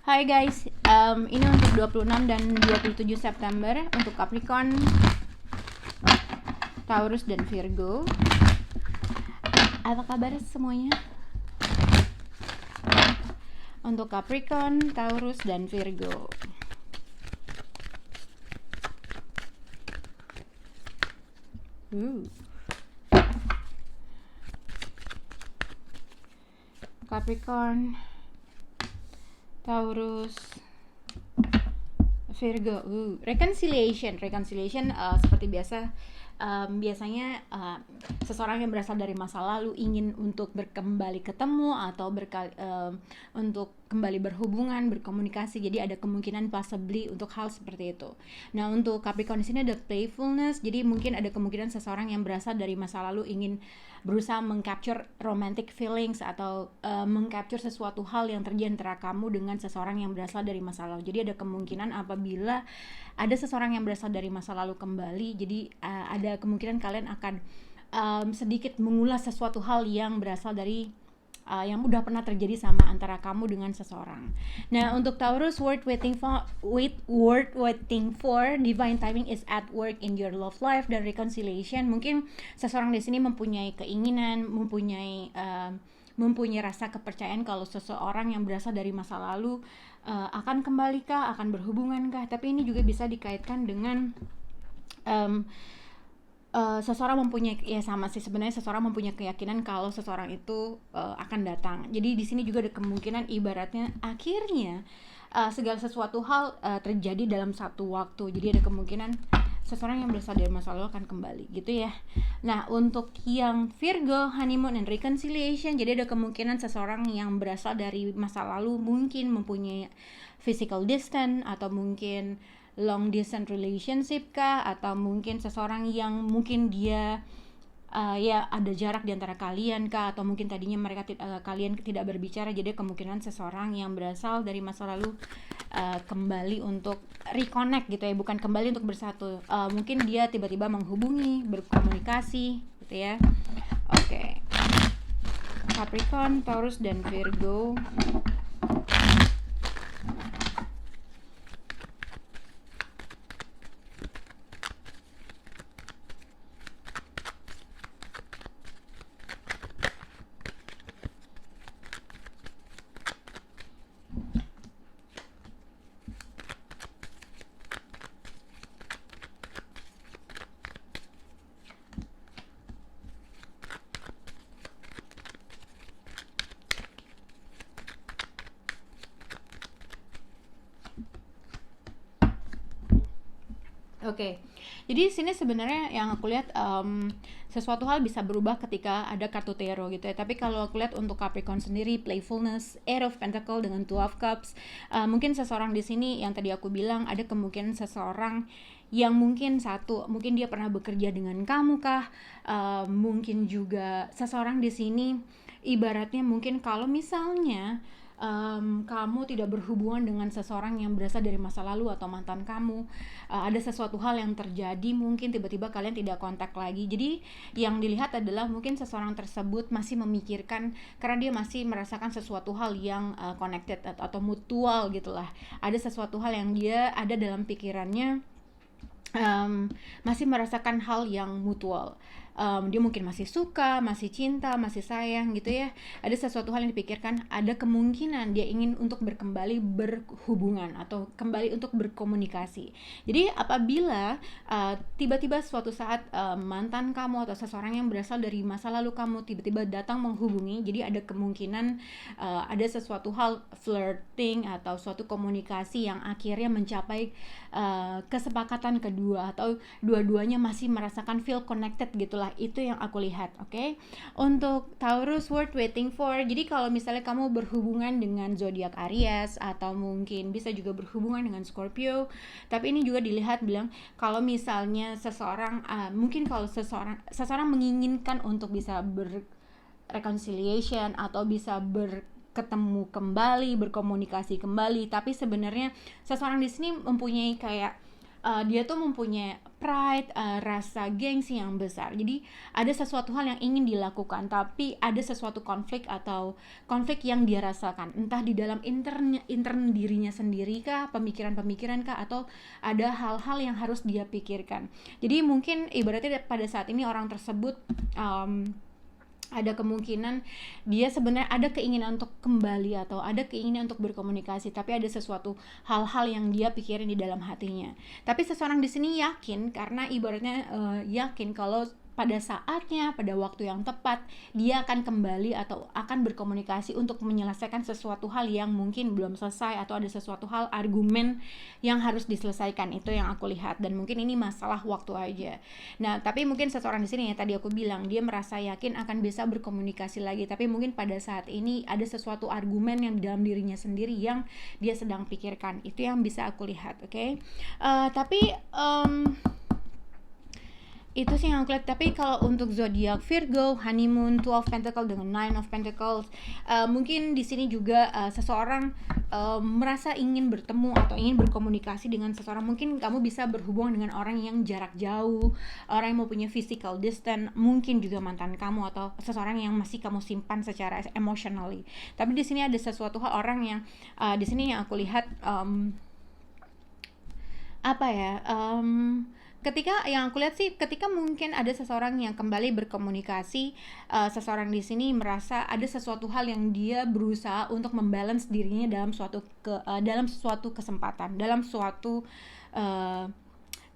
Hai guys, ini untuk 26 dan 27 September untuk Capricorn, Taurus, dan Virgo. Apa kabar semuanya? Untuk Capricorn, Taurus, dan Virgo. Capricorn, Taurus, Virgo. Reconciliation seperti biasa. Biasanya seseorang yang berasal dari masa lalu ingin untuk kembali ketemu atau untuk kembali berhubungan, berkomunikasi. Jadi ada kemungkinan possibly untuk hal seperti itu. Nah, untuk Capricorn di sini ada playfulness. Jadi mungkin ada kemungkinan seseorang yang berasal dari masa lalu ingin berusaha mengcapture romantic feelings atau mengcapture sesuatu hal yang terjadi antara kamu dengan seseorang yang berasal dari masa lalu. Jadi ada kemungkinan apabila ada seseorang yang berasal dari masa lalu kembali, jadi ada kemungkinan kalian akan sedikit mengulas sesuatu hal yang berasal dari yang udah pernah terjadi sama antara kamu dengan seseorang. Nah, untuk Taurus, worth waiting for, divine timing is at work in your love life dan reconciliation. Mungkin seseorang di sini mempunyai keinginan, mempunyai rasa kepercayaan kalau seseorang yang berasal dari masa lalu akan kembali kah, akan berhubungan kah. Tapi ini juga bisa dikaitkan dengan seseorang mempunyai, ya sama sih sebenarnya, seseorang mempunyai keyakinan kalau seseorang itu akan datang. Jadi di sini juga ada kemungkinan ibaratnya akhirnya segala sesuatu hal terjadi dalam satu waktu. Jadi ada kemungkinan seseorang yang berasal dari masa lalu akan kembali gitu ya. Nah, untuk yang Virgo, honeymoon and reconciliation, jadi ada kemungkinan seseorang yang berasal dari masa lalu mungkin mempunyai physical distance atau mungkin long distance relationship kah, atau mungkin seseorang yang mungkin dia ya ada jarak di antara kalian kah, atau mungkin tadinya kalian tidak berbicara. Jadi kemungkinan seseorang yang berasal dari masa lalu kembali untuk reconnect gitu ya, bukan kembali untuk bersatu. Mungkin dia tiba-tiba menghubungi, berkomunikasi gitu ya. Oke. Capricorn, Taurus, dan Virgo. Oke. Jadi sini sebenarnya yang aku lihat sesuatu hal bisa berubah ketika ada kartu tarot gitu ya. Tapi kalau aku lihat untuk Capricorn sendiri, playfulness, Eight of Pentacle dengan Two of Cups, mungkin seseorang di sini yang tadi aku bilang ada kemungkinan seseorang yang mungkin dia pernah bekerja dengan kamu kah, mungkin juga seseorang di sini ibaratnya mungkin kalau misalnya kamu tidak berhubungan dengan seseorang yang berasal dari masa lalu atau mantan kamu, ada sesuatu hal yang terjadi, mungkin tiba-tiba kalian tidak kontak lagi. Jadi yang dilihat adalah mungkin seseorang tersebut masih memikirkan, karena dia masih merasakan sesuatu hal yang connected atau mutual gitulah. Ada sesuatu hal yang dia ada dalam pikirannya, masih merasakan hal yang mutual. Dia mungkin masih suka, masih cinta, masih sayang gitu ya. Ada sesuatu hal yang dipikirkan, ada kemungkinan dia ingin untuk kembali berhubungan atau kembali untuk berkomunikasi. Jadi apabila tiba-tiba suatu saat mantan kamu atau seseorang yang berasal dari masa lalu kamu tiba-tiba datang menghubungi, jadi ada kemungkinan ada sesuatu hal flirting atau suatu komunikasi yang akhirnya mencapai kesepakatan kedua, atau dua-duanya masih merasakan feel connected gitulah. Itu yang aku lihat. Oke. Untuk Taurus, worth waiting for, jadi kalau misalnya kamu berhubungan dengan zodiak Aries atau mungkin bisa juga berhubungan dengan Scorpio, tapi ini juga dilihat bilang kalau misalnya seseorang mungkin kalau seseorang menginginkan untuk bisa reconciliation atau bisa ketemu kembali, berkomunikasi kembali, tapi sebenarnya seseorang di sini mempunyai kayak dia tuh mempunyai pride, rasa gengsi yang besar. Jadi ada sesuatu hal yang ingin dilakukan, tapi ada sesuatu konflik atau konflik yang dia rasakan, entah di dalam intern dirinya sendiri kah, pemikiran-pemikiran kah, atau ada hal-hal yang harus dia pikirkan. Jadi mungkin ibaratnya pada saat ini orang tersebut ada kemungkinan dia sebenarnya ada keinginan untuk kembali atau ada keinginan untuk berkomunikasi, tapi ada sesuatu hal-hal yang dia pikirin di dalam hatinya. Tapi seseorang di sini yakin, karena ibaratnya yakin kalau pada saatnya, pada waktu yang tepat, dia akan kembali atau akan berkomunikasi untuk menyelesaikan sesuatu hal yang mungkin belum selesai, atau ada sesuatu hal, argumen yang harus diselesaikan. Itu yang aku lihat, dan mungkin ini masalah waktu aja. Nah, tapi mungkin seseorang di sini, ya tadi aku bilang, dia merasa yakin akan bisa berkomunikasi lagi, tapi mungkin pada saat ini ada sesuatu argumen yang di dalam dirinya sendiri yang dia sedang pikirkan. Itu yang bisa aku lihat, oke? Tapi itu sih yang aku lihat. Tapi kalau untuk zodiak Virgo, honeymoon, 12 Pentacles dengan 9 of Pentacles, mungkin di sini juga seseorang merasa ingin bertemu atau ingin berkomunikasi dengan seseorang. Mungkin kamu bisa berhubungan dengan orang yang jarak jauh, orang yang mempunyai physical distance, mungkin juga mantan kamu atau seseorang yang masih kamu simpan secara emotionally. Tapi di sini ada sesuatu hal orang yang di sini yang aku lihat ketika yang aku lihat sih, ketika mungkin ada seseorang yang kembali berkomunikasi, seseorang di sini merasa ada sesuatu hal yang dia berusaha untuk membalance dirinya dalam suatu kesempatan, dalam suatu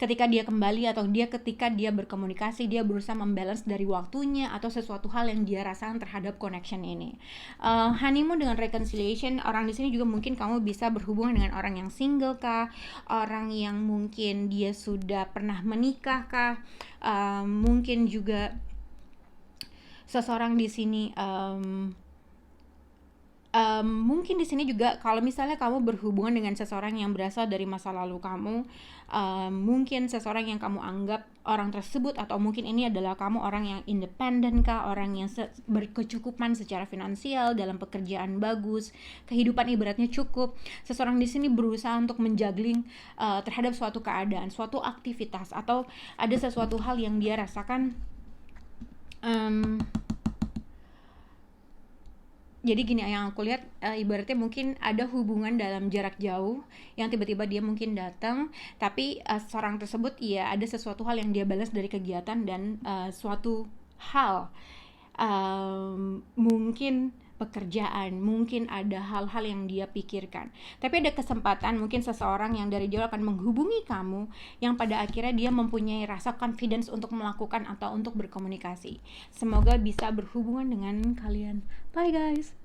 ketika dia kembali atau ketika dia berkomunikasi, dia berusaha membalance dari waktunya atau sesuatu hal yang dia rasakan terhadap connection ini. Honeymoon dengan reconciliation, orang di sini juga mungkin kamu bisa berhubungan dengan orang yang single kah, orang yang mungkin dia sudah pernah menikah kah, mungkin juga seseorang di sini mungkin di sini juga kalau misalnya kamu berhubungan dengan seseorang yang berasal dari masa lalu kamu, mungkin seseorang yang kamu anggap orang tersebut, atau mungkin ini adalah kamu orang yang independen kah, orang yang berkecukupan secara finansial, dalam pekerjaan bagus, kehidupan ibaratnya cukup. Seseorang di sini berusaha untuk menjuggling terhadap suatu keadaan, suatu aktivitas, atau ada sesuatu hal yang dia rasakan. Jadi gini yang aku lihat, ibaratnya mungkin ada hubungan dalam jarak jauh yang tiba-tiba dia mungkin datang, tapi seorang tersebut ya ada sesuatu hal yang dia balas dari kegiatan dan suatu hal, mungkin pekerjaan, mungkin ada hal-hal yang dia pikirkan. Tapi ada kesempatan mungkin seseorang yang dari jauh akan menghubungi kamu, yang pada akhirnya dia mempunyai rasa confidence untuk melakukan atau untuk berkomunikasi. Semoga bisa berhubungan dengan kalian. Bye guys.